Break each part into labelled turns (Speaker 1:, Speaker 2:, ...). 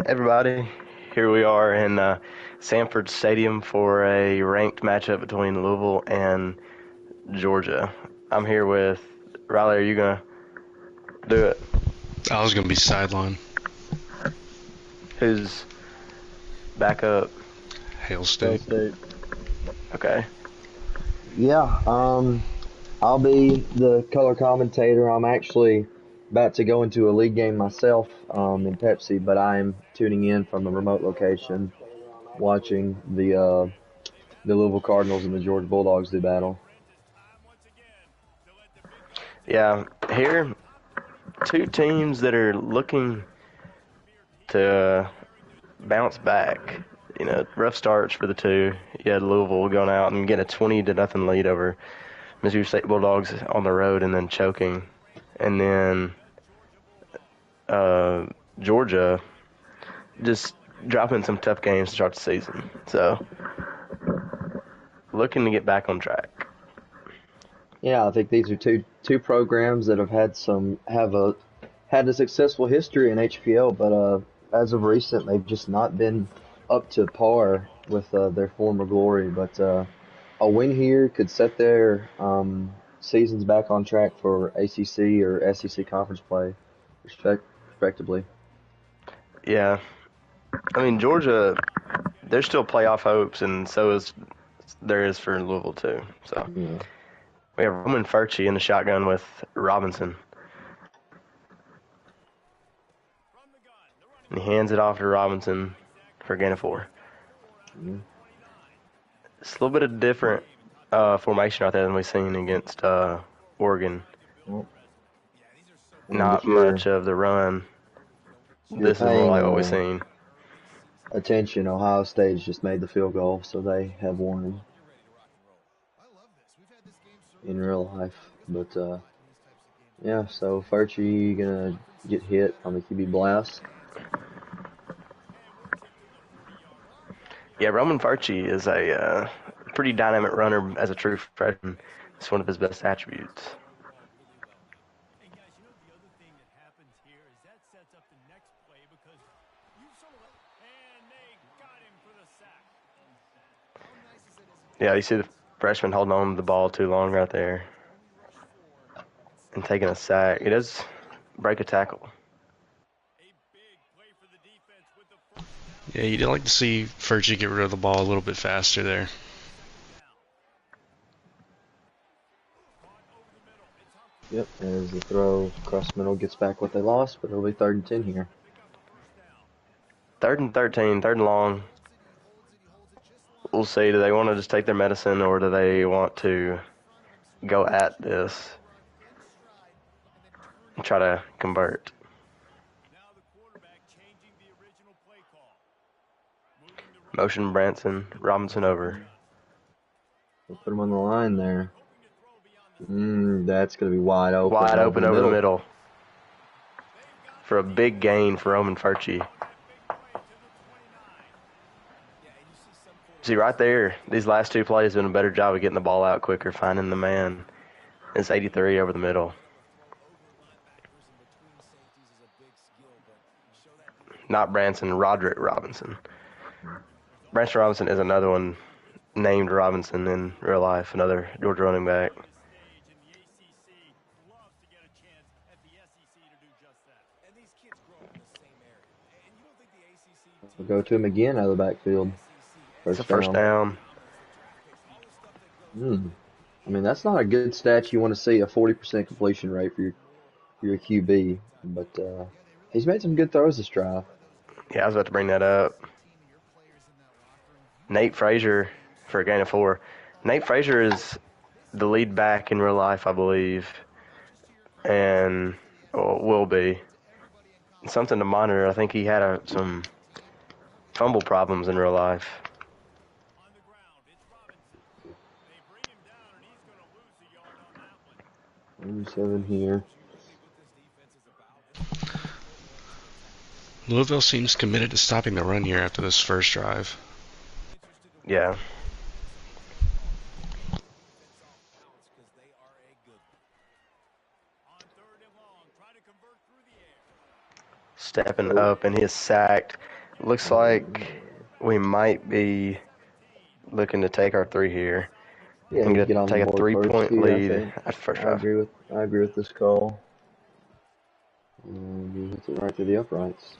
Speaker 1: Everybody, here we are in Sanford Stadium for a ranked matchup between Louisville and Georgia. I'm here with Riley. Are you gonna do it?
Speaker 2: I was gonna be sideline.
Speaker 1: Who's back up?
Speaker 2: Hail
Speaker 3: Hail
Speaker 2: State.
Speaker 3: State.
Speaker 1: Okay.
Speaker 3: Yeah, I'll be the color commentator. I'm actually about to go into a league game myself, in Pepsi, but I'm tuning in from a remote location, watching the Louisville Cardinals and the Georgia Bulldogs do battle.
Speaker 1: Yeah. Here, two teams that are looking to bounce back. Rough starts for the two. You had Louisville going out and getting a 20-0 lead over Missouri State Bulldogs on the road and then choking. And then uh, Georgia just dropping some tough games to start the season. So looking to get back on track.
Speaker 3: Yeah, I think these are two programs that have a successful history in HPL, but as of recent, they've just not been up to par with their former glory. But a win here could set their seasons back on track for ACC or SEC conference play, respectively.
Speaker 1: Yeah. I mean, Georgia, there's still playoff hopes, and so is there is for Louisville too. So
Speaker 3: Yeah.
Speaker 1: we have Roman Furchie in the shotgun with Robinson. And he hands it off to Robinson for a gain of 4.
Speaker 3: Yeah.
Speaker 1: It's a little bit of different formation out there than we've seen against Oregon.
Speaker 3: Well, and
Speaker 1: Not much of the run.
Speaker 3: if you're
Speaker 1: This is more
Speaker 3: paying
Speaker 1: like what we've seen.
Speaker 3: attention, Ohio State's just made the field goal, so they have won in real life. But yeah, so Furchie gonna get hit on the QB blast.
Speaker 1: Yeah, Roman Furchie is a pretty dynamic runner as a true freshman. It's one of his best attributes. Yeah, you see the freshman holding on to the ball too long right there and taking a sack. He does break a tackle.
Speaker 2: Yeah, you'd like to see Furchie get rid of the ball a little bit faster there.
Speaker 3: Yep, as the throw across the middle gets back what they lost, but it'll be 3rd and 10 here.
Speaker 1: 3rd and 13, 3rd and long. We'll see. Do they want to just take their medicine or do they want to go at this and try to convert? Motion Branson, Robinson over.
Speaker 3: We'll put him on the line there. That's going to be wide open.
Speaker 1: Wide
Speaker 3: over
Speaker 1: open
Speaker 3: the
Speaker 1: over the
Speaker 3: middle.
Speaker 1: middle for a big gain for Roman Furchie. See, right there, these last two plays doing a better job of getting the ball out quicker, finding the man. It's 83 over the middle. Not Branson, Roderick Robinson. Branson Robinson is another one named Robinson in real life, another Georgia running back.
Speaker 3: We'll go to him again out of the backfield.
Speaker 1: It's a
Speaker 3: First
Speaker 1: first
Speaker 3: down.
Speaker 1: down.
Speaker 3: I mean, that's not a good stat you want to see, a 40% completion rate for your QB. But he's made some good throws this drive.
Speaker 1: Yeah, I was about to bring that up. Nate Frazier for a gain of 4. Nate Frazier is the lead back in real life, I believe, and will be. Something to monitor. I think he had some fumble problems in real life.
Speaker 3: 37 here.
Speaker 2: Louisville seems committed to stopping the run here after this first drive.
Speaker 1: Yeah. Stepping up, and he is sacked. Looks like we might be looking to take our three here
Speaker 3: Yeah,
Speaker 1: and
Speaker 3: get on the
Speaker 1: take a
Speaker 3: board first
Speaker 1: 3-point
Speaker 3: here. I
Speaker 1: lead
Speaker 3: think
Speaker 1: at first
Speaker 3: I
Speaker 1: drive.
Speaker 3: agree with this call. And he hits it right through the uprights.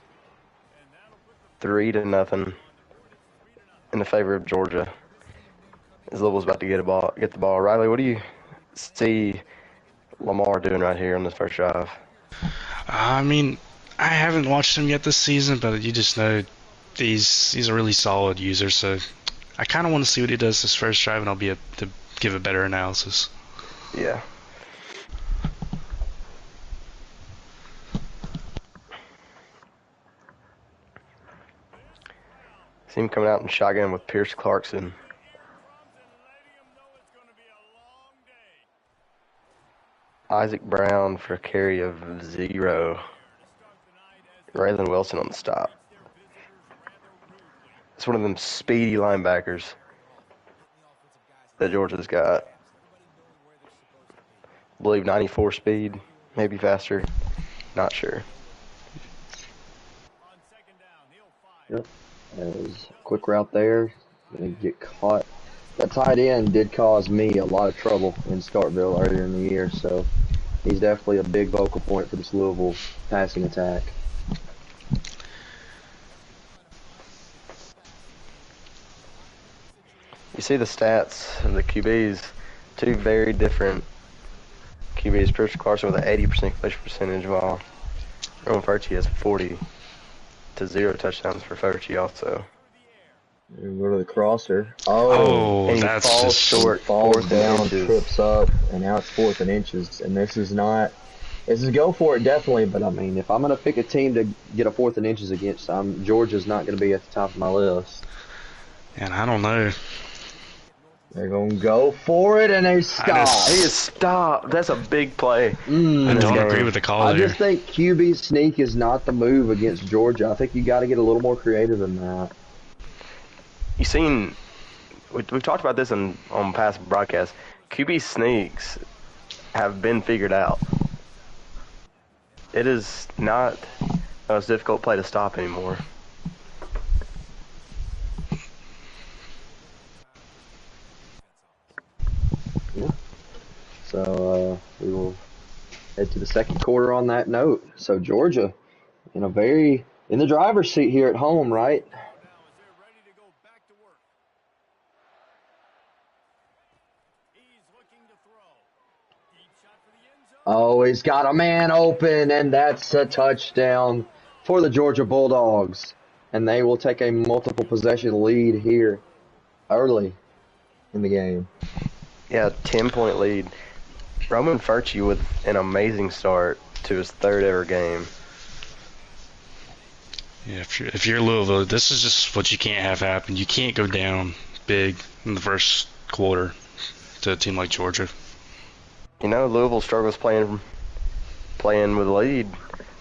Speaker 1: 3-0 in the favor of Georgia. As Louisville's about to get the ball. Riley, what do you see Lamar doing right here on this first drive?
Speaker 2: I mean, I haven't watched him yet this season, but you just know he's a really solid user. So I kind of want to see what he does this first drive, and I'll be able to give a better analysis.
Speaker 1: Yeah. See him coming out in shotgun with Pierce Clarkson. Isaac Brown for a carry of 0. Raylan Wilson on the stop. It's one of them speedy linebackers that Georgia's got. I believe 94 speed, maybe faster. Not sure.
Speaker 3: Yep. That was a quick route there. Gonna get caught. That tight end did cause me a lot of trouble in Starkville earlier in the year, so he's definitely a big vocal point for this Louisville passing attack.
Speaker 1: You see the stats of the QBs, two very different QBs. Pierce Clarkson with an 80% completion percentage, while Roman Furchie has 40 to 0 touchdowns for Furchie also.
Speaker 3: And go to the crosser.
Speaker 2: Oh,
Speaker 1: and he
Speaker 2: that's
Speaker 1: falls
Speaker 2: just
Speaker 1: short,
Speaker 3: falls
Speaker 1: 4th
Speaker 3: down,
Speaker 1: inches.
Speaker 3: trips up, and now it's 4th and inches. And this is go for it definitely, but I mean, if I'm gonna pick a team to get a 4th and inches against, Georgia's not gonna be at the top of my list.
Speaker 2: And I don't know.
Speaker 3: They're gonna go for it, and they stop.
Speaker 1: He is stopped. That's a big play.
Speaker 2: I don't agree with the call
Speaker 3: I
Speaker 2: there.
Speaker 3: just think QB sneak is not the move against Georgia. I think you got to get a little more creative than that.
Speaker 1: You've seen, we've talked about this on past broadcasts. QB sneaks have been figured out. It is not the most difficult play to stop anymore.
Speaker 3: Yeah. So we will head to the second quarter on that note. So Georgia in the driver's seat here at home, right? Oh, he's got a man open, and that's a touchdown for the Georgia Bulldogs. And they will take a multiple possession lead here early in the game.
Speaker 1: Yeah, 10-point lead. Roman Furchie with an amazing start to his 3rd ever game.
Speaker 2: Yeah, if you're Louisville, this is just what you can't have happen. You can't go down big in the first quarter to a team like Georgia.
Speaker 1: You know, Louisville struggles playing with a lead.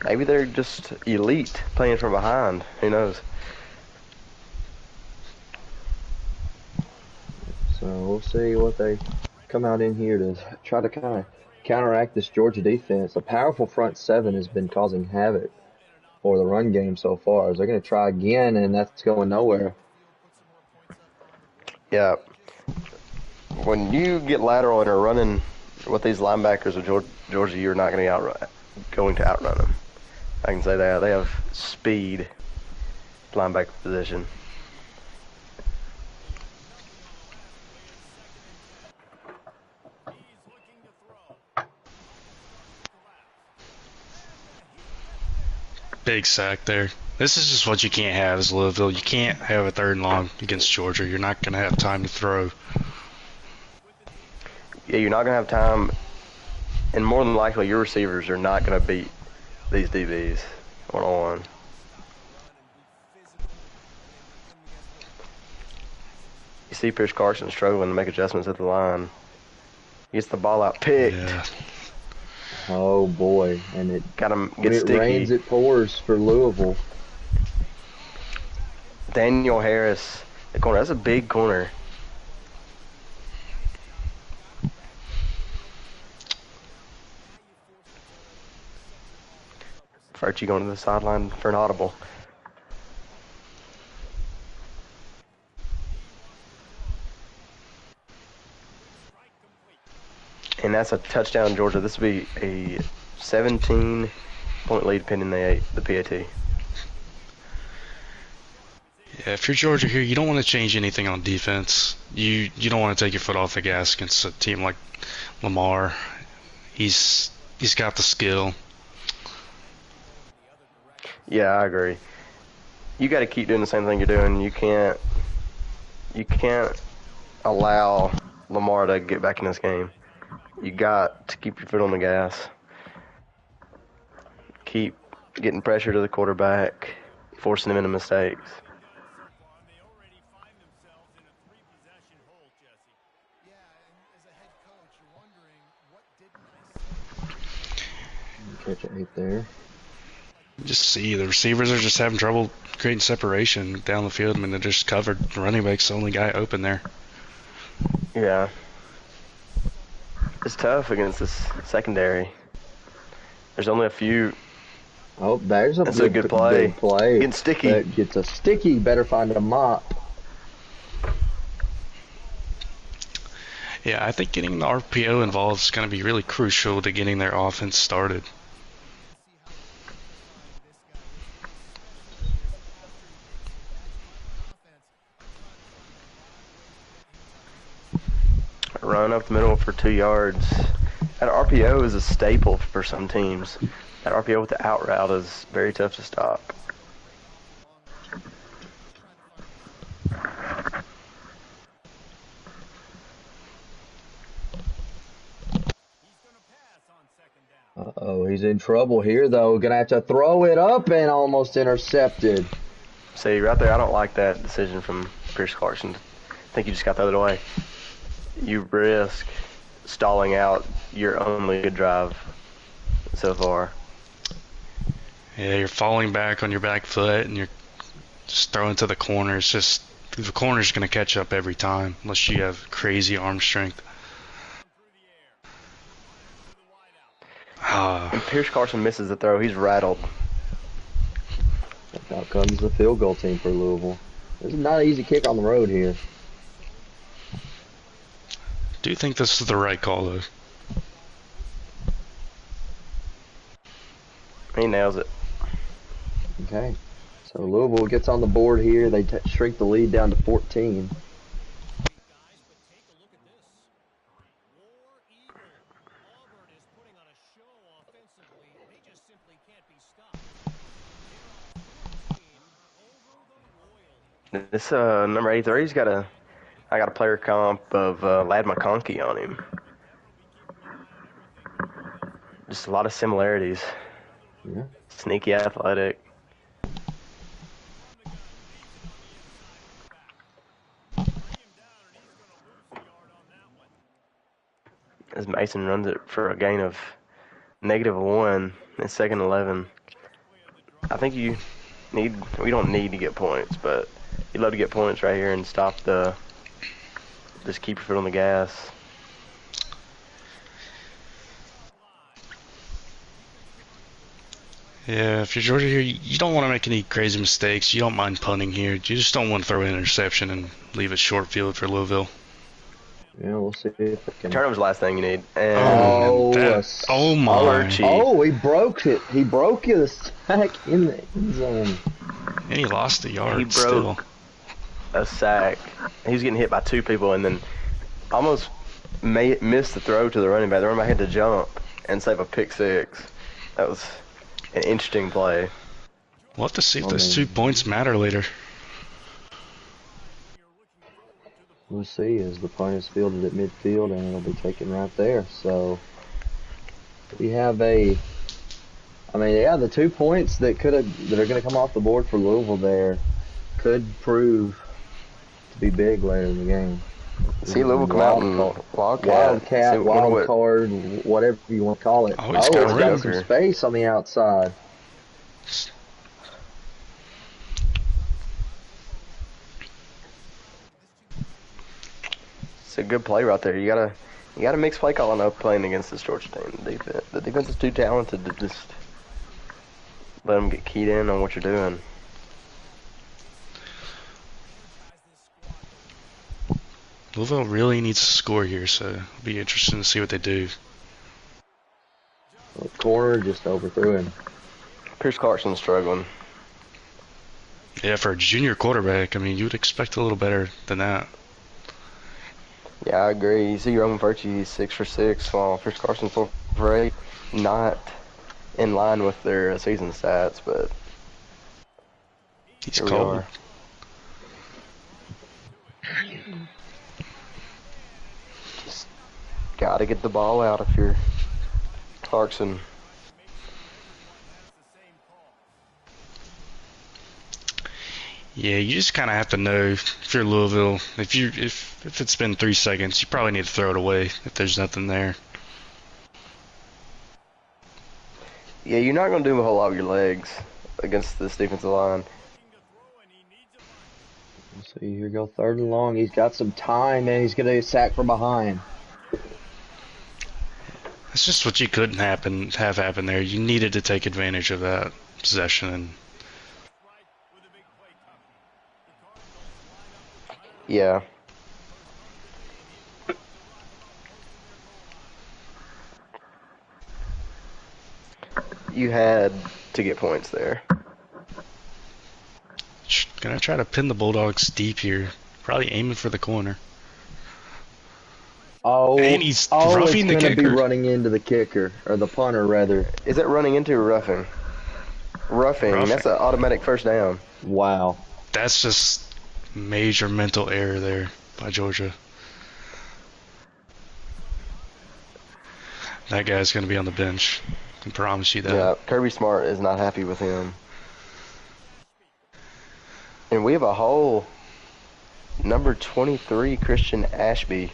Speaker 1: Maybe they're just elite playing from behind. Who knows?
Speaker 3: So we'll see what they come out in here to try to kind of counteract this Georgia defense. A powerful front seven has been causing havoc for the run game so far. They're going to try again, and that's going nowhere.
Speaker 1: Yeah. When you get lateral and are running with these linebackers of Georgia, you're not going to outrun them. I can say that. They have speed linebacker position.
Speaker 2: Big sack there. This is just what you can't have as Louisville. You can't have a 3rd and long against Georgia. You're not going to have time to throw.
Speaker 1: Yeah, you're not going to have time, and more than likely your receivers are not going to beat these DBs one-on-one. You see Pierce Clarkson struggling to make adjustments at the line. He gets the ball out picked.
Speaker 2: Yeah.
Speaker 3: Oh boy, and it
Speaker 1: sticky.
Speaker 3: rains, it pours for Louisville.
Speaker 1: Daniel Harris, the corner. That's a big corner. Furchie going to the sideline for an audible. and that's a touchdown, Georgia. This would be a 17-point lead pending the PAT.
Speaker 2: Yeah, if you're Georgia here, you don't want to change anything on defense. You don't want to take your foot off the gas against a team like Lamar. He's got the skill.
Speaker 1: Yeah, I agree. You got to keep doing the same thing you're doing. You can't allow Lamar to get back in this game. You got to keep your foot on the gas. Keep getting pressure to the quarterback, forcing him into mistakes.
Speaker 3: Catch it right there.
Speaker 2: Just see the receivers are just having trouble creating separation down the field. I mean, they're just covered. The running back's the only guy open there.
Speaker 1: Yeah. It's tough against this secondary. There's only a few.
Speaker 3: Oh, there's a
Speaker 1: That's
Speaker 3: good,
Speaker 1: a good play.
Speaker 3: Good play.
Speaker 1: Getting sticky.
Speaker 3: That gets a sticky. Better find a mop.
Speaker 2: Yeah, I think getting the RPO involved is going to be really crucial to getting their offense started.
Speaker 1: Run up the middle for 2 yards. That RPO is a staple for some teams. That RPO with the out route is very tough to stop.
Speaker 3: Uh-oh, he's in trouble here, though. Gonna have to throw it up and almost intercepted.
Speaker 1: See, right there, I don't like that decision from Pierce Clarkson. I think you just got the other way. You risk stalling out your only good drive so far.
Speaker 2: Yeah, you're falling back on your back foot and you're just throwing to the corner. It's just the corner's going to catch up every time unless you have crazy arm strength.
Speaker 1: And Pierce Carson misses the throw. He's rattled.
Speaker 3: Out comes the field goal team for Louisville. This is not an easy kick on the road here.
Speaker 2: Do you think this is the right call, though?
Speaker 1: He nails it.
Speaker 3: Okay. So Louisville gets on the board here. They shrink the lead down to 14.
Speaker 1: This number 83's I got a player comp of Lad McConkey on him. Just a lot of similarities.
Speaker 3: Yeah.
Speaker 1: Sneaky athletic. As Mason runs it for a gain of -1 in second 11. I think we don't need to get points, but you'd love to get points right here and just keep your foot on the gas.
Speaker 2: Yeah, if you're Georgia here, you don't want to make any crazy mistakes. You don't mind punting here. You just don't want to throw an interception and leave it short field for Louisville.
Speaker 3: Yeah, we'll see if it can.
Speaker 1: Turnover's the last thing you need. And
Speaker 2: Oh my!
Speaker 3: Oh, he broke it. He broke the sack in the end zone.
Speaker 2: And he lost a yard.
Speaker 1: He broke
Speaker 2: still.
Speaker 1: a sack. He was getting hit by 2 people and then almost missed the throw to the running back. The running back had to jump and save a pick 6. That was an interesting play.
Speaker 2: We'll have to see if those 2 points matter later.
Speaker 3: We'll see as the punt is fielded at midfield and it'll be taken right there. So we have the 2 points that are going to come off the board for Louisville there could prove to be big later in the game.
Speaker 1: See Louisville come out and
Speaker 3: Wildcat, wild card, whatever you want to call it.
Speaker 2: Oh, it's got
Speaker 3: some space on the outside.
Speaker 1: It's a good play right there. You gotta mix play calling up playing against this Georgia team. The defense is too talented to just let them get keyed in on what you're doing.
Speaker 2: Louisville really needs to score here, so it'll be interesting to see what they do.
Speaker 3: Corner just overthrew him.
Speaker 1: Pierce Clarkson's struggling.
Speaker 2: Yeah, for a junior quarterback, I mean, you would expect a little better than that.
Speaker 1: Yeah, I agree. You see Roman Furchie, he's 6 for 6, while Pierce Carson's 4 for 8. Not in line with their season stats, but
Speaker 2: He's
Speaker 1: here we
Speaker 2: cold.
Speaker 1: are. Just gotta get the ball out if you're Clarkson.
Speaker 2: Yeah, you just kind of have to know if you're Louisville. If it's been 3 seconds, you probably need to throw it away if there's nothing there.
Speaker 1: Yeah, you're not going to do a whole lot with your legs against this defensive line.
Speaker 3: So here we go, 3rd and long. He's got some time, and he's going to get sacked from behind.
Speaker 2: That's just what you couldn't have happen there. You needed to take advantage of that possession. And
Speaker 1: yeah. You had to get points there.
Speaker 2: Gonna try to pin the Bulldogs deep here. Probably aiming for the corner.
Speaker 3: Oh,
Speaker 2: and he's
Speaker 3: it's
Speaker 2: roughing the
Speaker 3: going to be
Speaker 2: kicker.
Speaker 3: running into the kicker, or the punter, rather.
Speaker 1: Is it running into or roughing? Roughing. That's an automatic first down.
Speaker 3: Wow.
Speaker 2: That's just major mental error there by Georgia. That guy's going to be on the bench. I can promise you that.
Speaker 1: Yeah, Kirby Smart is not happy with him. And we have a whole number 23 Christian Ashby.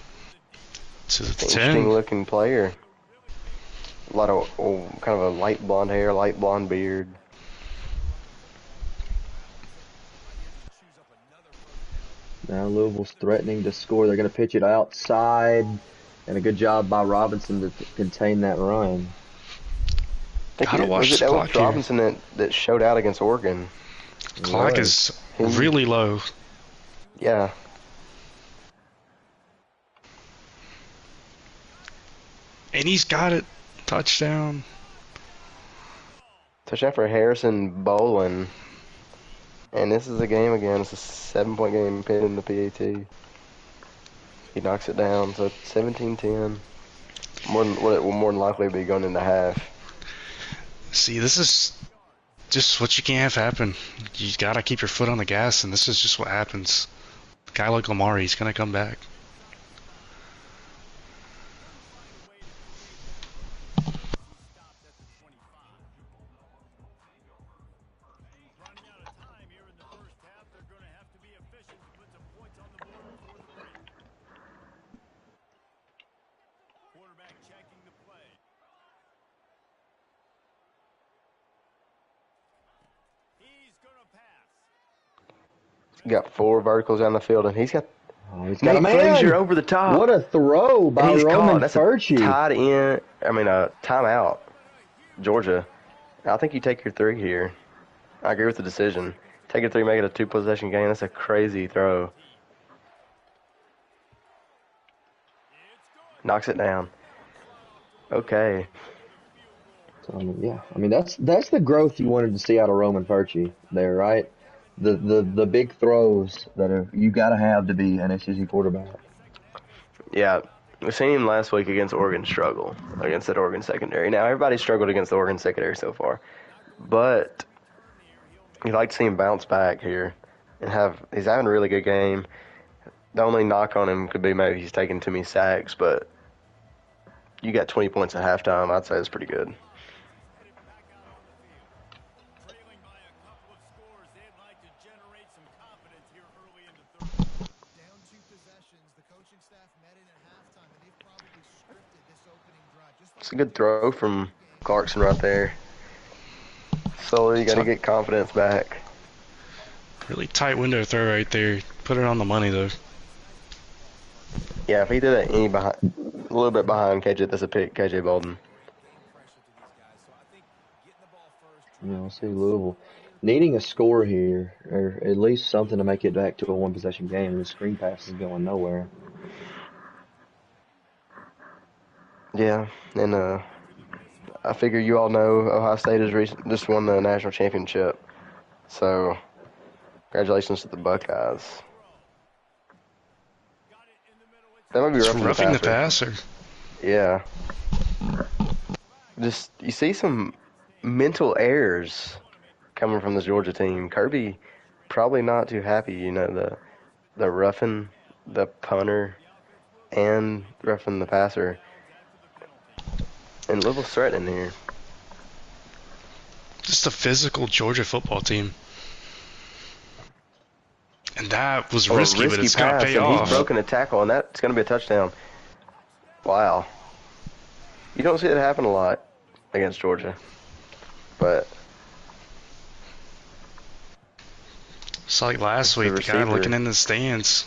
Speaker 2: So it's
Speaker 1: Interesting
Speaker 2: 10.
Speaker 1: looking player. A lot of kind of a light blonde hair, light blonde beard.
Speaker 3: Now Louisville's threatening to score. They're going to pitch it outside. And a good job by Robinson to contain that run.
Speaker 2: Gotta watch the
Speaker 1: That
Speaker 2: clock
Speaker 1: was
Speaker 2: here.
Speaker 1: Robinson that showed out against Oregon.
Speaker 2: Clock is really low.
Speaker 1: Yeah.
Speaker 2: And he's got it. Touchdown.
Speaker 1: Touchdown for Harrison Bolin. And this is a game again. It's a 7-point game pinned in the PAT. He knocks it down, so 17-10. More than likely be going into half.
Speaker 2: See, this is just what you can't have happen. You gotta keep your foot on the gas, and this is just what happens. A guy like Lamar, he's gonna come back.
Speaker 1: Got 4 verticals down the field, and he's got
Speaker 3: He's got
Speaker 1: Nate
Speaker 3: a man.
Speaker 1: Frazier over the top.
Speaker 3: What a throw by
Speaker 1: And he's
Speaker 3: Roman
Speaker 1: caught. That's
Speaker 3: Furchie.
Speaker 1: a timeout. Georgia. I think you take your 3 here. I agree with the decision. Take your 3, make it a 2-possession game. That's a crazy throw. Knocks it down. Okay.
Speaker 3: Yeah, I mean that's the growth you wanted to see out of Roman Furchie there, right? The big throws that you got to have to be an SEC quarterback.
Speaker 1: Yeah. We seen him last week against Oregon struggle against that Oregon secondary. Now, everybody struggled against the Oregon secondary so far. But you'd like to see him bounce back here and he's having a really good game. The only knock on him could be maybe he's taking too many sacks, but you got 20 points at halftime. I'd say that's pretty good. It's a good throw from Clarkson right there. Slowly, you got to get confidence back.
Speaker 2: Really tight window throw right there. Put it on the money, though.
Speaker 1: Yeah, if he did it a little bit behind KJ, that's a pick, KJ Bolden.
Speaker 3: Yeah, we'll see Louisville needing a score here, or at least something to make it back to a 1-possession game. The screen pass is going nowhere.
Speaker 1: Yeah, and I figure you all know Ohio State has just won the national championship. So, congratulations to the Buckeyes. That might be
Speaker 2: It's
Speaker 1: roughing the
Speaker 2: roughing the
Speaker 1: passer.
Speaker 2: passer.
Speaker 1: Yeah. Just, you see some mental errors coming from this Georgia team. Kirby probably not too happy, the roughing the punter and roughing the passer. And Louisville's threatening here.
Speaker 2: Just a physical Georgia football team. And that was
Speaker 1: Oh, a
Speaker 2: risky, but
Speaker 1: risky
Speaker 2: it's going to
Speaker 1: pass,
Speaker 2: pay
Speaker 1: and he's
Speaker 2: off.
Speaker 1: broken a tackle, and that's going to be a touchdown. Wow. You don't see it happen a lot against Georgia. But
Speaker 2: It's like last
Speaker 1: it's the
Speaker 2: week, the guy
Speaker 1: receiver.
Speaker 2: looking in the stands.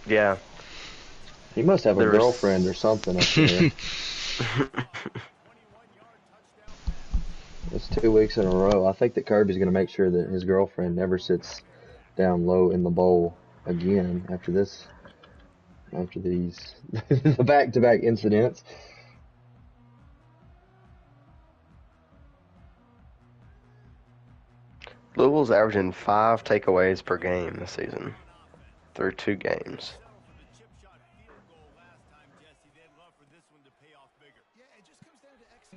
Speaker 1: Yeah.
Speaker 3: He must have a
Speaker 1: The
Speaker 3: girlfriend or something up there. It's 2 weeks in a row. I think that Kirby's going to make sure that his girlfriend never sits down low in the bowl again after this, after these the back-to-back incidents.
Speaker 1: Louisville's averaging 5 takeaways per game this season through 2 games.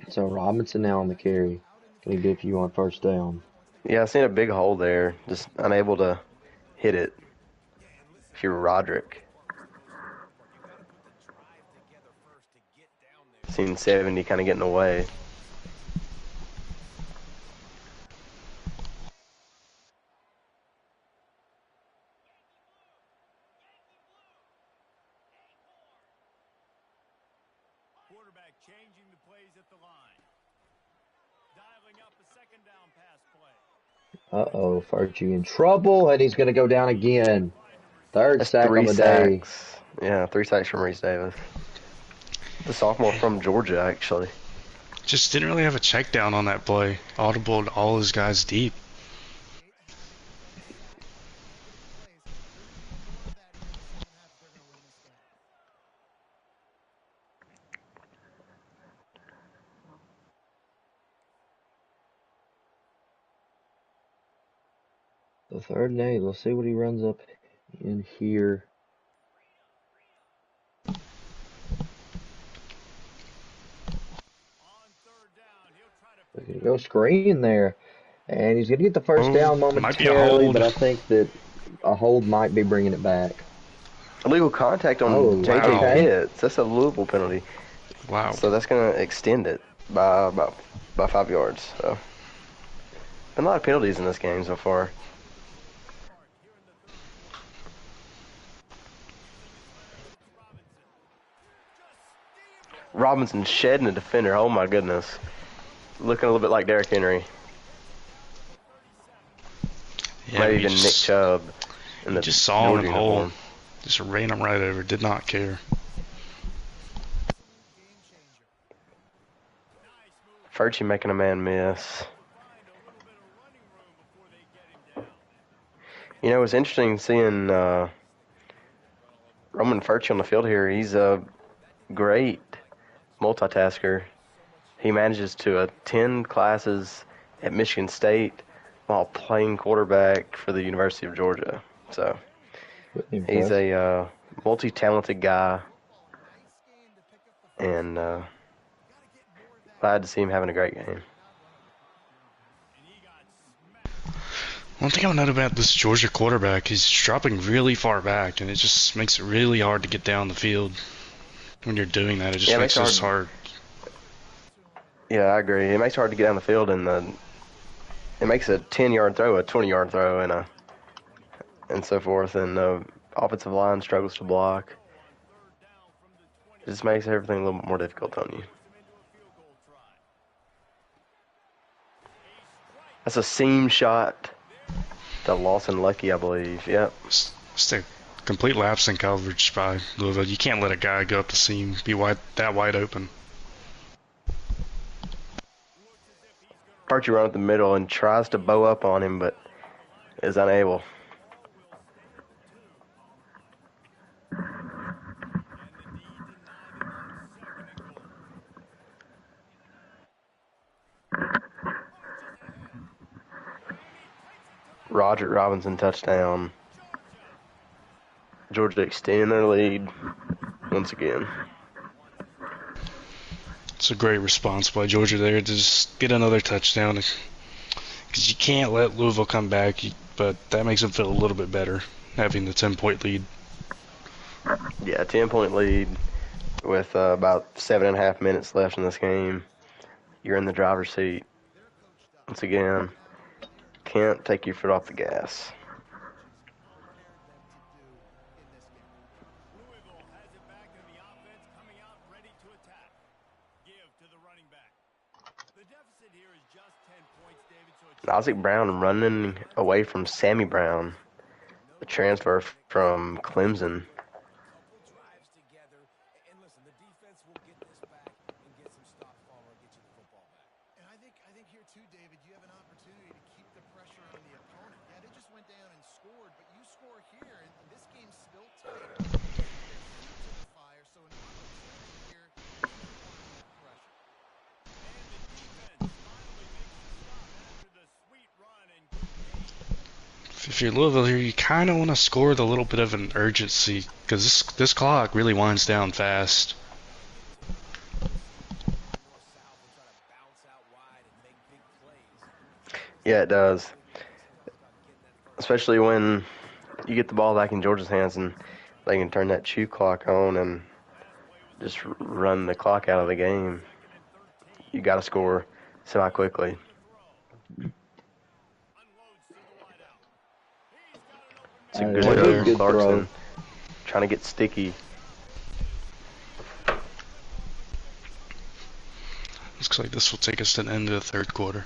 Speaker 3: So Robinson now on the carry. Can he get if you on first down?
Speaker 1: Yeah, I seen a big hole there. Just unable to hit it. If you're Roderick. Seen 70 kind of getting away.
Speaker 4: Quarterback changing the plays at the line. Dialing up a second down pass play.
Speaker 3: Uh-oh, Furchie in trouble, and he's going to go down again. Third
Speaker 1: That's
Speaker 3: sack on
Speaker 1: 3
Speaker 3: the day.
Speaker 1: sacks. Yeah, 3 sacks from Reese Davis. The sophomore from Georgia, actually.
Speaker 2: Just didn't really have a check down on that play. Audible all his guys deep.
Speaker 3: The third and 8. Let's see what he runs up in here. We're going to go screen there. And he's going to get the first down
Speaker 2: Might be a
Speaker 3: momentarily,
Speaker 2: hold.
Speaker 3: but I think that a hold might be bringing it back.
Speaker 1: Illegal contact on
Speaker 3: Oh,
Speaker 1: J.J.
Speaker 2: wow.
Speaker 1: Pitts. That's a Louisville penalty.
Speaker 2: Wow.
Speaker 1: So that's going to extend it by about 5 yards. So, been a lot of penalties in this game so far. Robinson shedding a defender. Oh my goodness. Looking a little bit like Derrick Henry.
Speaker 2: Yeah,
Speaker 1: Maybe
Speaker 2: he
Speaker 1: even Nick
Speaker 2: just,
Speaker 1: Chubb in
Speaker 2: he
Speaker 1: the
Speaker 2: just saw him
Speaker 1: Georgia
Speaker 2: in the hole.
Speaker 1: uniform.
Speaker 2: Just ran him right over. Did not care.
Speaker 1: Furchie making a man miss. You know, it's interesting seeing Roman Furchie on the field here. He's a great multitasker. He manages to attend classes at Michigan State while playing quarterback for the University of Georgia. So he's a multi-talented guy, and glad to see him having a great game.
Speaker 2: One thing I've noted about this Georgia quarterback, he's dropping really far back, and it just makes it really hard to get down the field. When you're doing that, it just makes it hard.
Speaker 1: Yeah, I agree. It makes it hard to get down the field, and it makes a 10-yard throw a 20-yard throw, and so forth. And the offensive line struggles to block. It just makes everything a little more difficult on you. That's a seam shot to Lawson Lucky, I believe. Yep.
Speaker 2: It's a complete lapse in coverage by Louisville. You can't let a guy go up the seam, be that wide open.
Speaker 1: Archie run up the middle and tries to bow up on him, but is unable. Roger Robinson touchdown. Georgia extending their lead once again.
Speaker 2: It's a great response by Georgia there to just get another touchdown. Because you can't let Louisville come back, but that makes them feel a little bit better, having the 10-point lead.
Speaker 1: Yeah, 10-point lead with about 7.5 minutes left in this game. You're in the driver's seat. Once again, can't take your foot off the gas.
Speaker 4: Louisville has it back in the offense, coming out ready to attack. Give to the running back. The deficit here is just 10 points, David. So
Speaker 1: Isaac Brown running away from Sammy Brown, a transfer from Clemson.
Speaker 5: Couple drives together, and listen, the defense will get this back and get some stops, follow, and get you the football back.
Speaker 6: And I think here too, David, you have an opportunity to keep the pressure on the opponent. Yeah, they just went down and scored, but you score here, and this game's still tight. Keep their feet to the fire, so an opportunity here to keep on that pressure.
Speaker 4: And the defense finally makes the stop after the sweet run and good game.
Speaker 2: If you're Louisville here, you kind of want to score with a little bit of an urgency, because this clock really winds down fast.
Speaker 1: Yeah, it does. Especially when you get the ball back in Georgia's hands and they can turn that chew clock on and just run the clock out of the game. You got to score semi-quickly. It's a good
Speaker 2: play
Speaker 1: throw
Speaker 2: there.
Speaker 1: from
Speaker 3: Good
Speaker 1: Clarkson.
Speaker 3: throw.
Speaker 1: Trying to get sticky.
Speaker 2: Looks like this will take us to the end of the third quarter.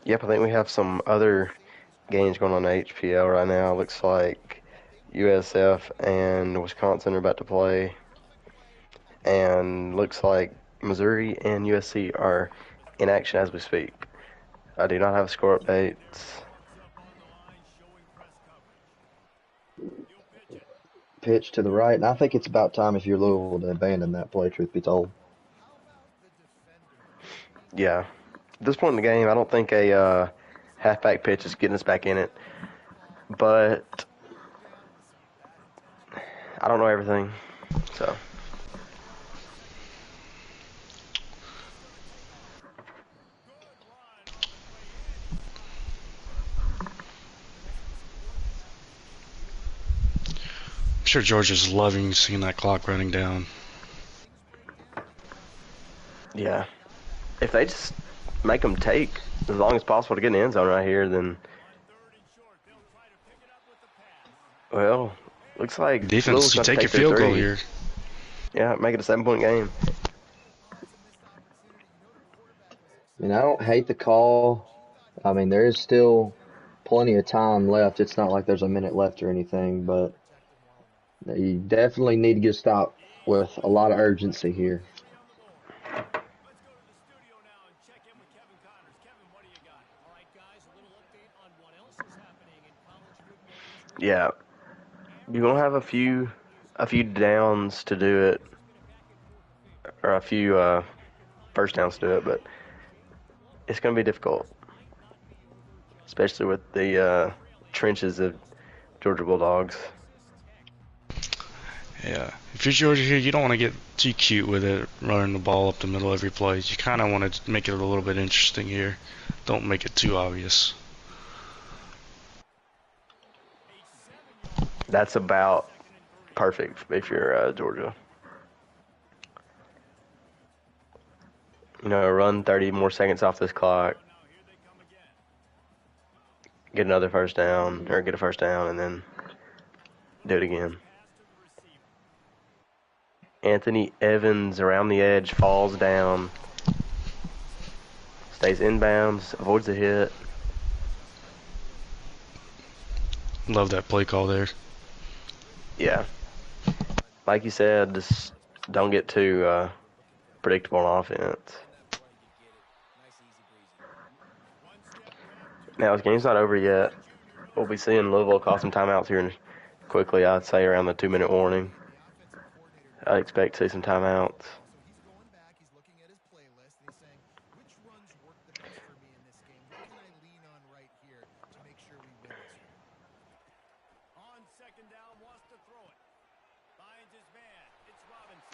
Speaker 1: Yep, I think we have some other games going on in HPL right now. Looks like USF and Wisconsin are about to play. And looks like Missouri and USC are in action as we speak. I do not have score updates.
Speaker 3: Pitch to the right, and I think it's about time if you're Louisville to abandon that play, truth be told.
Speaker 1: Yeah. At this point in the game, I don't think a halfback pitch is getting us back in it. But I don't know everything. So.
Speaker 2: I'm sure Georgia's loving seeing that clock running down.
Speaker 1: Yeah. If they just make them take as long as possible to get in the end zone right here, then, well, looks like
Speaker 2: Defense,
Speaker 1: Louisville's
Speaker 2: you
Speaker 1: gonna
Speaker 2: take your
Speaker 1: their
Speaker 2: field goal
Speaker 1: three.
Speaker 2: here.
Speaker 1: Yeah, make it a 7-point game.
Speaker 3: I mean, I don't hate the call. I mean, there is still plenty of time left. It's not like there's a minute left or anything, but you definitely need to get stopped with a lot of urgency here.
Speaker 4: Let's go to the studio now and check in with Kevin Connors. Kevin, what do you got?
Speaker 7: All right, guys, a little update on what else is happening in college football.
Speaker 1: Yeah. You're going to have a few downs to do it, or a few first downs to do it, but it's going to be difficult, especially with the trenches of Georgia Bulldogs.
Speaker 2: Yeah. If you're Georgia here, you don't want to get too cute with it, running the ball up the middle every play. You kind of want to make it a little bit interesting here. Don't make it too obvious.
Speaker 1: That's about perfect if you're Georgia. You know, run 30 more seconds off this clock, get another first down, or get a first down, and then do it again. Anthony Evans around the edge, falls down, stays inbounds, avoids the hit.
Speaker 2: Love that play call there.
Speaker 1: Yeah. Like you said, just don't get too predictable on offense. Now, this game's not over yet. We'll be seeing Louisville call some timeouts here quickly, I'd say around the 2-minute warning. I expect to see some timeouts.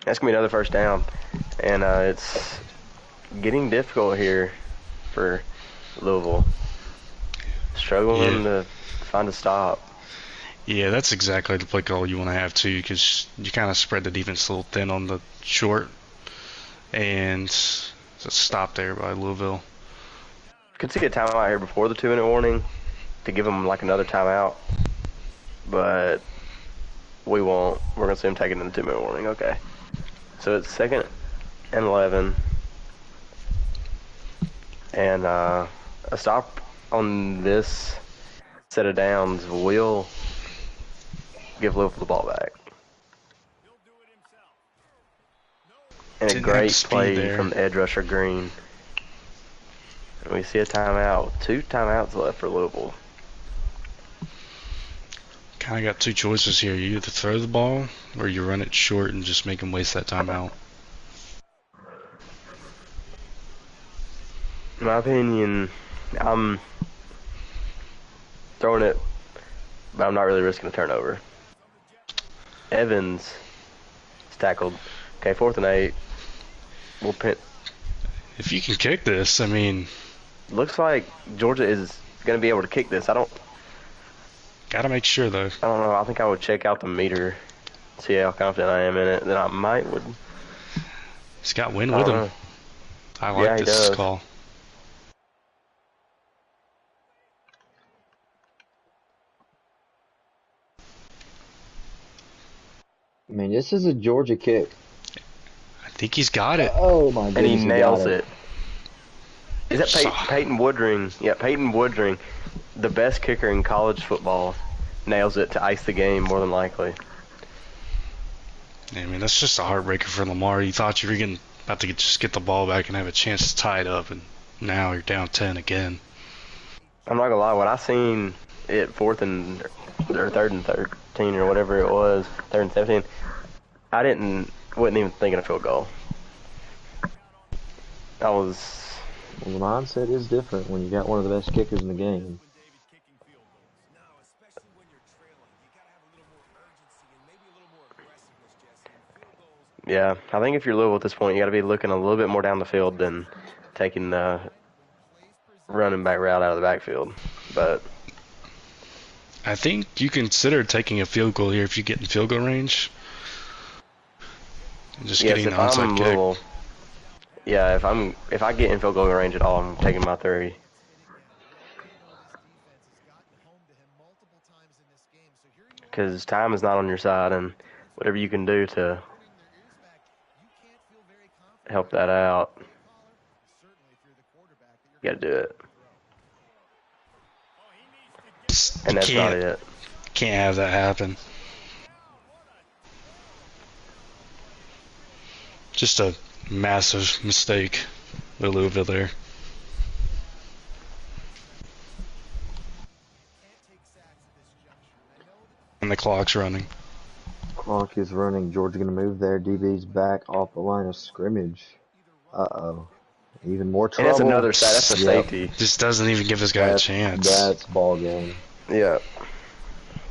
Speaker 1: That's going to be another first down. And it's getting difficult here for Louisville. Struggling to find a stop.
Speaker 2: Yeah, that's exactly the play call you want to have too, because you kind of spread the defense a little thin on the short, and it's a stop there by Louisville.
Speaker 1: Could see a timeout here before the 2-minute warning to give them like another timeout, but we won't. We're going to see them taking the 2-minute warning. Okay. So it's 2nd and 11, and a stop on this set of downs will give Louisville the ball back. And a
Speaker 2: Didn't have the
Speaker 1: great
Speaker 2: speed
Speaker 1: play
Speaker 2: there.
Speaker 1: from the edge rusher Green. And we see a timeout. 2 timeouts left for Louisville.
Speaker 2: Kind of got two choices here. You either throw the ball or you run it short and just make them waste that timeout.
Speaker 1: In my opinion, I'm throwing it, but I'm not really risking a turnover. Evans is tackled. Okay, 4th and 8. We'll pin.
Speaker 2: If you can kick this, I mean,
Speaker 1: Looks like Georgia is going to be able to kick this.
Speaker 2: gotta make sure though.
Speaker 1: I don't know. I think I would check out the meter, see how confident I am in it. Then I might would.
Speaker 2: He's got wind
Speaker 1: I
Speaker 2: with
Speaker 1: don't
Speaker 2: him.
Speaker 1: know.
Speaker 2: I like
Speaker 1: Yeah, he
Speaker 2: this
Speaker 1: does.
Speaker 2: call.
Speaker 3: I mean, this is a Georgia kick.
Speaker 2: I think he's got it.
Speaker 3: Oh my
Speaker 1: And
Speaker 3: goodness,
Speaker 1: he
Speaker 3: got
Speaker 1: nails it. Is that
Speaker 2: So-
Speaker 1: Peyton Woodring? Yeah, Peyton Woodring, the best kicker in college football, nails it to ice the game more than likely.
Speaker 2: I mean, that's just a heartbreaker for Lamar. You thought you were about to just get the ball back and have a chance to tie it up, and now you're down 10 again.
Speaker 1: I'm not gonna lie, when I seen it 4th and or 3rd and 13 or whatever it was, 3rd and 17, wasn't even thinking of field goal. I was.
Speaker 3: Well, the mindset is different when you got one of the best kickers in the game.
Speaker 5: No, especially when you're trailing. You got to have a little more urgency and maybe a little more aggressiveness, Jesse. And field goals.
Speaker 1: Yeah, I think if you're Louisville at this point, you got to be looking a little bit more down the field than taking the running back route out of the backfield. But
Speaker 2: I think you consider taking a field goal here if you get in field goal range. And just
Speaker 1: yes,
Speaker 2: getting
Speaker 1: if
Speaker 2: the onside
Speaker 1: I'm
Speaker 2: kick.
Speaker 1: Louisville, yeah, if I get in field goal range at all, I'm taking my 3. Because time is not on your side, and whatever you can do to help that out, you got to do it. And that's not it.
Speaker 2: Can't have that happen. Just a massive mistake by Louisville there. And the clock's running.
Speaker 3: Clock is running. Georgia gonna move there. DB's back off the line of scrimmage. Uh-oh. Even more
Speaker 1: And
Speaker 3: trouble.
Speaker 1: that's another side. That's a
Speaker 3: Yep.
Speaker 1: safety.
Speaker 2: Just doesn't even give this guy a chance.
Speaker 3: That's ball game.
Speaker 1: Yeah.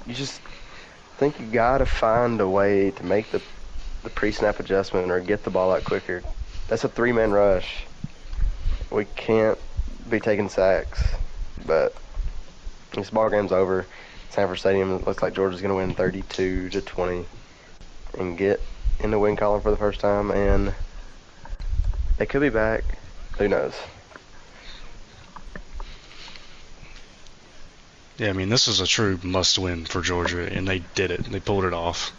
Speaker 1: You just think you got to find a way to make the pre-snap adjustment or get the ball out quicker. That's a 3-man rush. We can't be taking sacks. But this ball game's over. Sanford Stadium, it looks like Georgia's going to win 32-20 and get in the win column for the first time. And they could be back. Who knows?
Speaker 2: Yeah, I mean, this was a true must-win for Georgia, and they did it. They pulled it off.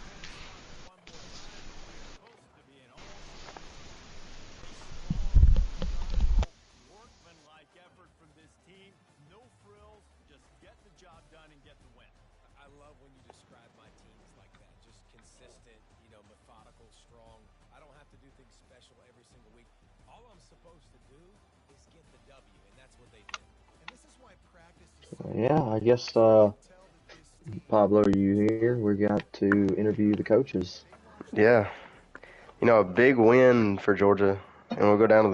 Speaker 4: Workmanlike effort from this team. No frills, just get the job done and get the win.
Speaker 5: I love when you describe my teams like that. Just consistent, methodical, strong. I don't have to do things special every single week. All I'm supposed to do is get the W, and that's what they did.
Speaker 6: And this is why practice is so
Speaker 3: Yeah, I guess, Pablo, are you here? We got to interview the coaches.
Speaker 1: Yeah. A big win for Georgia. And we'll go down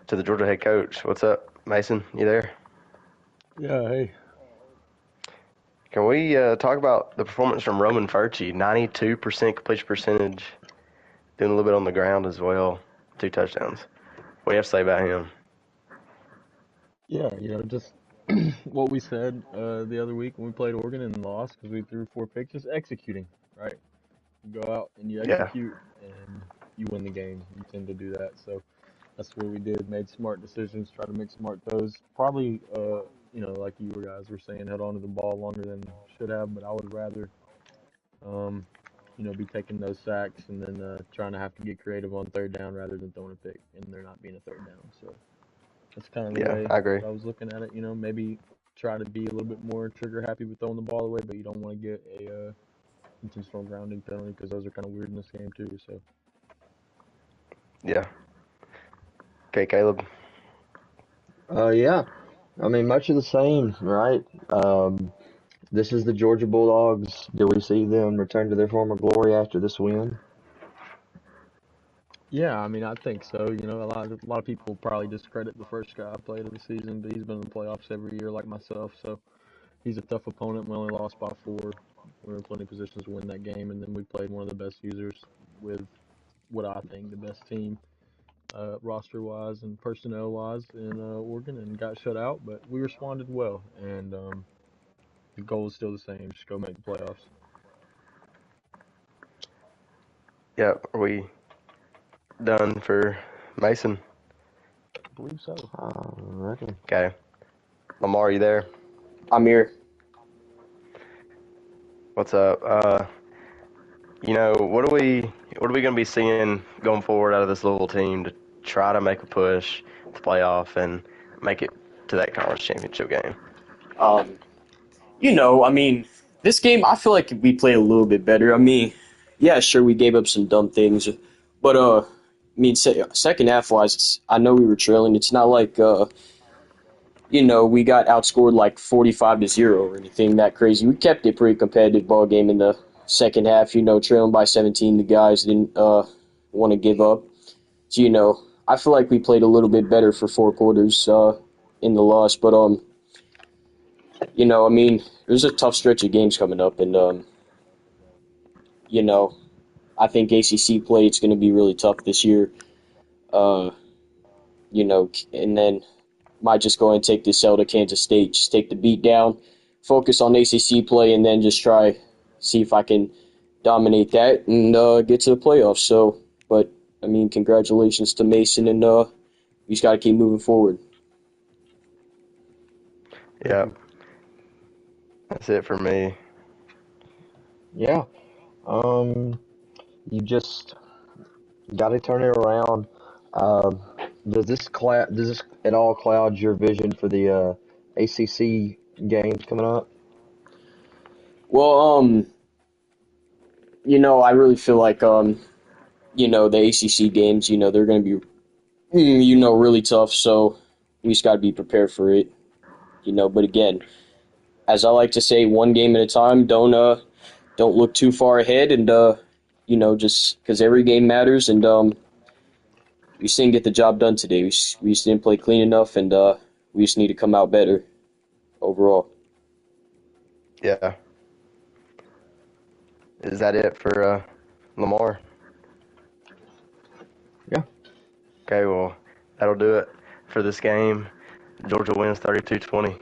Speaker 1: to the Georgia head coach. What's up, Mason? You there?
Speaker 8: Yeah, hey.
Speaker 1: Can we talk about the performance from Roman Furchie? 92% completion percentage, doing a little bit on the ground as well. 2 touchdowns. What do you have to say about him?
Speaker 8: Yeah, just what we said the other week when we played Oregon and lost because we threw 4 picks, just executing, right? You go out and you
Speaker 1: Yeah,
Speaker 8: execute and you win the game. You tend to do that. So that's what we did. Made smart decisions, tried to make smart throws. Probably, like you guys were saying, held on to the ball longer than should have, but I would rather, um, be taking those sacks and then trying to have to get creative on third down rather than throwing a pick and there not being a third down. So that's kind of the
Speaker 1: yeah,
Speaker 8: way
Speaker 1: I agree.
Speaker 8: that I was looking at it. Maybe try to be a little bit more trigger happy with throwing the ball away, but you don't want to get a intentional grounding penalty because those are kind of weird in this game too. So
Speaker 1: Yeah. Okay, Caleb.
Speaker 3: Yeah. I mean, much of the same, right? This is the Georgia Bulldogs. Do we see them return to their former glory after this win?
Speaker 8: yeah, I mean, I think so. A lot of people probably discredit the first guy I played of the season, but he's been in the playoffs every year like myself. So he's a tough opponent. We only lost by 4. We were in plenty of positions to win that game, and then we played one of the best users with what I think the best team roster wise and personnel wise in Oregon and got shut out, but we responded well. And the goal is still the same: just go make the playoffs.
Speaker 1: Yeah, are we done for Mason?
Speaker 8: I believe so.
Speaker 3: Alrighty.
Speaker 1: Okay. Lamar, you there?
Speaker 9: I'm here.
Speaker 1: What's up? What are we going to be seeing going forward out of this Louisville team to try to make a push to playoff and make it to that conference championship game?
Speaker 9: Um, I mean, this game, I feel like we played a little bit better. I mean, yeah, sure, we gave up some dumb things, but I mean, second half wise, I know we were trailing. It's not like we got outscored like 45-0 or anything that crazy. We kept it pretty competitive ball game in the second half. Trailing by 17, the guys didn't want to give up. So I feel like we played a little bit better for 4 quarters in the loss, but I mean, there's a tough stretch of games coming up, and you know, I think ACC play it's going to be really tough this year. Uh, and then might just go and take this L to Kansas State, just take the beat down, focus on ACC play, and then just try see if I can dominate that and get to the playoffs. So, but I mean, congratulations to Mason, and we just got to keep moving forward.
Speaker 8: Thank
Speaker 1: Yeah,
Speaker 8: you.
Speaker 1: that's it for me.
Speaker 3: Yeah. Um, you just got to turn it around. Um, does this at all cloud your vision for the ACC games coming up?
Speaker 9: Well, I really feel like the ACC games, they're going to be really tough. So we just got to be prepared for it. But again, as I like to say, one game at a time. Don't look too far ahead, and just because every game matters, and we just didn't get the job done today. We just didn't play clean enough, and we just need to come out better overall.
Speaker 1: Yeah. Is that it for Lamar?
Speaker 3: Yeah.
Speaker 1: Okay, well, that'll do it for this game. Georgia wins 32-20.